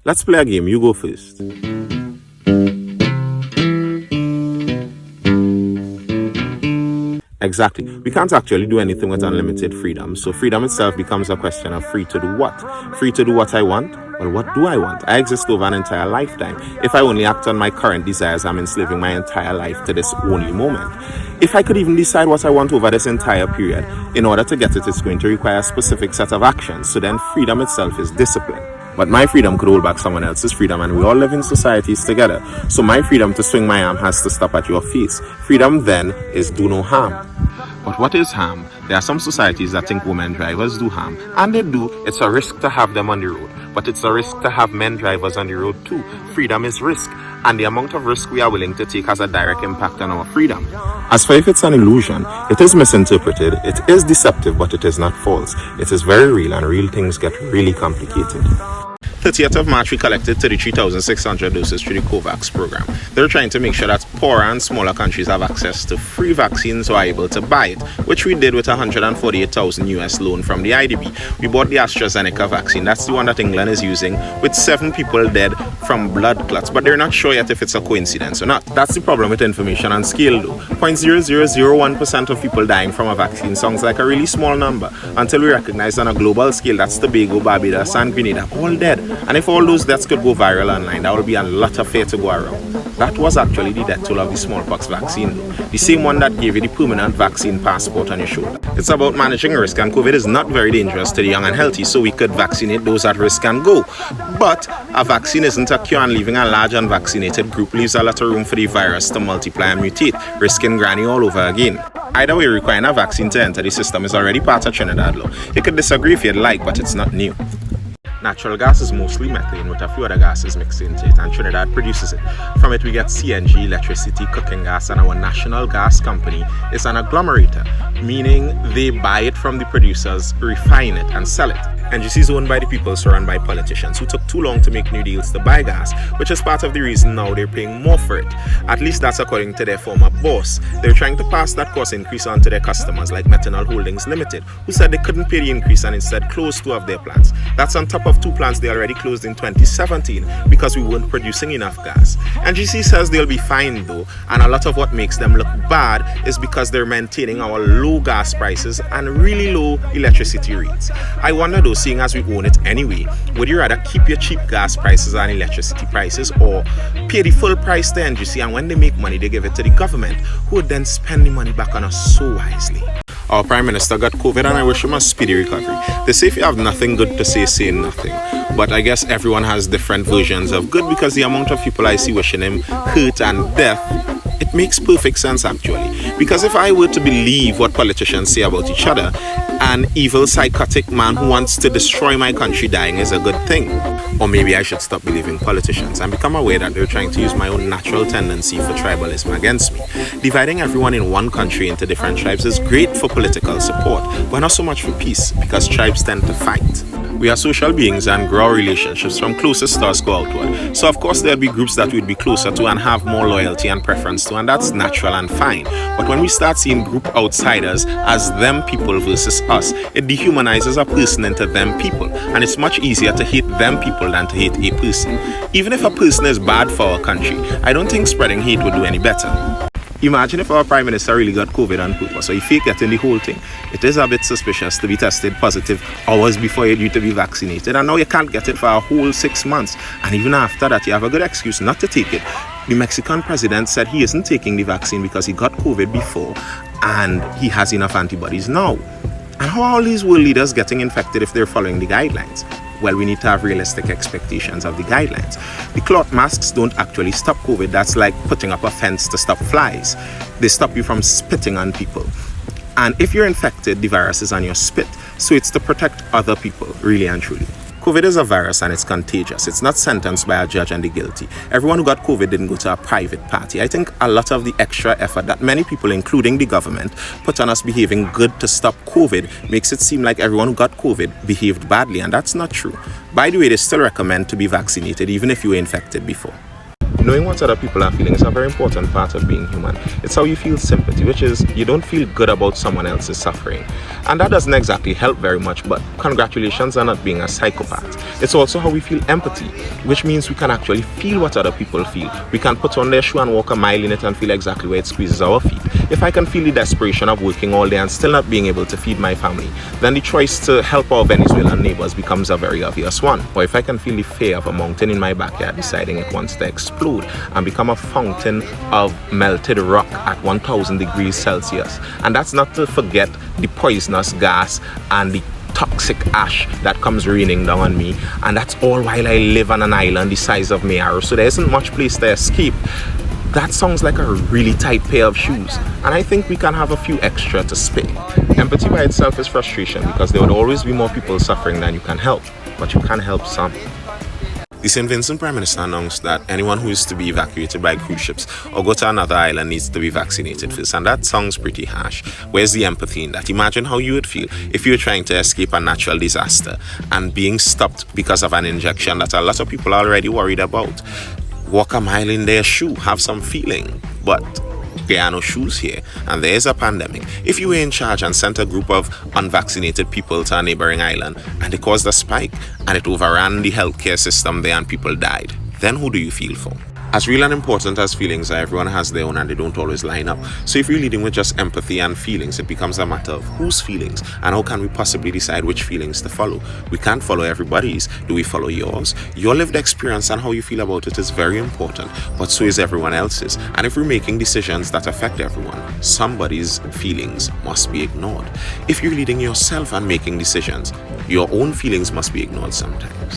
Let's play a game. You go first. Exactly. We can't actually do anything with unlimited freedom. So freedom itself becomes a question of free to do what? Free to do what I want? Well, what do I want? I exist over an entire lifetime. If I only act on my current desires, I'm enslaving my entire life to this only moment. If I could even decide what I want over this entire period, in order to get it, it's going to require a specific set of actions. So then freedom itself is discipline. But my freedom could hold back someone else's freedom, and we all live in societies together. So my freedom to swing my arm has to stop at your face. Freedom then is do no harm. But what is harm? There are some societies that think women drivers do harm, and they do. It's a risk to have them on the road, but it's a risk to have men drivers on the road too. Freedom is risk, and the amount of risk we are willing to take has a direct impact on our freedom. As for if it's an illusion, it is misinterpreted, it is deceptive, but it is not false. It is very real, and real things get really complicated. 30th of March, we collected 33,600 doses through the COVAX program. They're trying to make sure that poorer and smaller countries have access to free vaccines or are able to buy it, which we did with a 148,000 US loan from the IDB. We bought the AstraZeneca vaccine. That's the one that England is using, with 7 people dead from blood clots, but they're not sure yet if it's a coincidence or not. That's the problem with information on scale though. 0.0001% of people dying from a vaccine sounds like a really small number, until we recognize on a global scale that's Tobago, Barbados and Grenada all dead. And if all those deaths could go viral online, that would be a lot of fear to go around. That was actually the death toll of the smallpox vaccine though. The same one that gave you the permanent vaccine passport on your shoulder. It's about managing risk, and COVID is not very dangerous to the young and healthy, so we could vaccinate those at risk and go. But a vaccine isn't a cure, and leaving a large unvaccinated group leaves a lot of room for the virus to multiply and mutate, risking granny all over again. Either way, requiring a vaccine to enter the system is already part of Trinidad law. You could disagree if you'd like, but it's not new. Natural gas is mostly methane with a few other gases mixed into it, and Trinidad produces it. From it we get CNG, electricity, cooking gas, and our national gas company is an agglomerator, meaning they buy it from the producers, refine it, and sell it. NGC is owned by the people, so run by politicians who took too long to make new deals to buy gas, which is part of the reason now they're paying more for it. At least that's according to their former boss. They're trying to pass that cost increase on to their customers, like Methanol Holdings Limited, who said they couldn't pay the increase and instead closed 2 of their plants. That's on top of 2 plants they already closed in 2017 because we weren't producing enough gas. NGC says they'll be fine though, and a lot of what makes them look bad is because they're maintaining our low gas prices and really low electricity rates. I wonder though, seeing as we own it anyway, would you rather keep your cheap gas prices and electricity prices, or pay the full price to NGC, and when they make money they give it to the government, who would then spend the money back on us so wisely? Our Prime Minister got COVID, and I wish him a speedy recovery. They say if you have nothing good to say nothing. But I guess everyone has different versions of good, because the amount of people I see wishing him hurt and death, it makes perfect sense actually. Because if I were to believe what politicians say about each other, an evil psychotic man who wants to destroy my country dying is a good thing. Or maybe I should stop believing politicians and become aware that they're trying to use my own natural tendency for tribalism against me. Dividing everyone in one country into different tribes is great for political support, but not so much for peace, because tribes tend to fight. We are social beings and grow our relationships from closest stars go outward. So of course there'll be groups that we'd be closer to and have more loyalty and preference to, and that's natural and fine. But when we start seeing group outsiders as them people versus us, it dehumanizes a person into them people, and it's much easier to hate them people than to hate a person. Even if a person is bad for our country, I don't think spreading hate would do any better. Imagine if our Prime Minister really got COVID on purpose, or he faked getting the whole thing. It is a bit suspicious to be tested positive hours before you're due to be vaccinated, and now you can't get it for a whole 6 months, and even after that you have a good excuse not to take it. The Mexican president said he isn't taking the vaccine because he got COVID before and he has enough antibodies now. And how are all these world leaders getting infected if they're following the guidelines? Well, we need to have realistic expectations of the guidelines. The cloth masks don't actually stop COVID. That's like putting up a fence to stop flies. They stop you from spitting on people. And if you're infected, the virus is on your spit. So it's to protect other people, really and truly. COVID is a virus and it's contagious. It's not sentenced by a judge and the guilty. Everyone who got COVID didn't go to a private party. I think a lot of the extra effort that many people, including the government, put on us behaving good to stop COVID makes it seem like everyone who got COVID behaved badly, and that's not true. By the way, they still recommend to be vaccinated even if you were infected before. Knowing what other people are feeling is a very important part of being human. It's how you feel sympathy, which is you don't feel good about someone else's suffering. And that doesn't exactly help very much, but congratulations on not being a psychopath. It's also how we feel empathy, which means we can actually feel what other people feel. We can put on their shoe and walk a mile in it and feel exactly where it squeezes our feet. If I can feel the desperation of working all day and still not being able to feed my family, then the choice to help our Venezuelan neighbors becomes a very obvious one. Or if I can feel the fear of a mountain in my backyard deciding it wants to explode and become a fountain of melted rock at 1000 degrees Celsius. And that's not to forget the poisonous gas and the toxic ash that comes raining down on me, and that's all while I live on an island the size of Mayaro, so there isn't much place to escape. That sounds like a really tight pair of shoes, and I think we can have a few extra to spare. Empathy by itself is frustration because there would always be more people suffering than you can help, but you can help some. The St. Vincent Prime Minister announced that anyone who is to be evacuated by cruise ships or go to another island needs to be vaccinated first, and that sounds pretty harsh. Where's the empathy in that? Imagine how you would feel if you were trying to escape a natural disaster and being stopped because of an injection that a lot of people are already worried about. Walk a mile in their shoe, have some feeling, but there are no shoes here, and there is a pandemic. If you were in charge and sent a group of unvaccinated people to a neighboring island and it caused a spike and it overran the healthcare system there and people died, then who do you feel for? As real and important as feelings are, everyone has their own and they don't always line up. So if you're leading with just empathy and feelings, it becomes a matter of whose feelings and how can we possibly decide which feelings to follow. We can't follow everybody's. Do we follow yours? Your lived experience and how you feel about it is very important, but so is everyone else's. And if we're making decisions that affect everyone, somebody's feelings must be ignored. If you're leading yourself and making decisions, your own feelings must be ignored sometimes.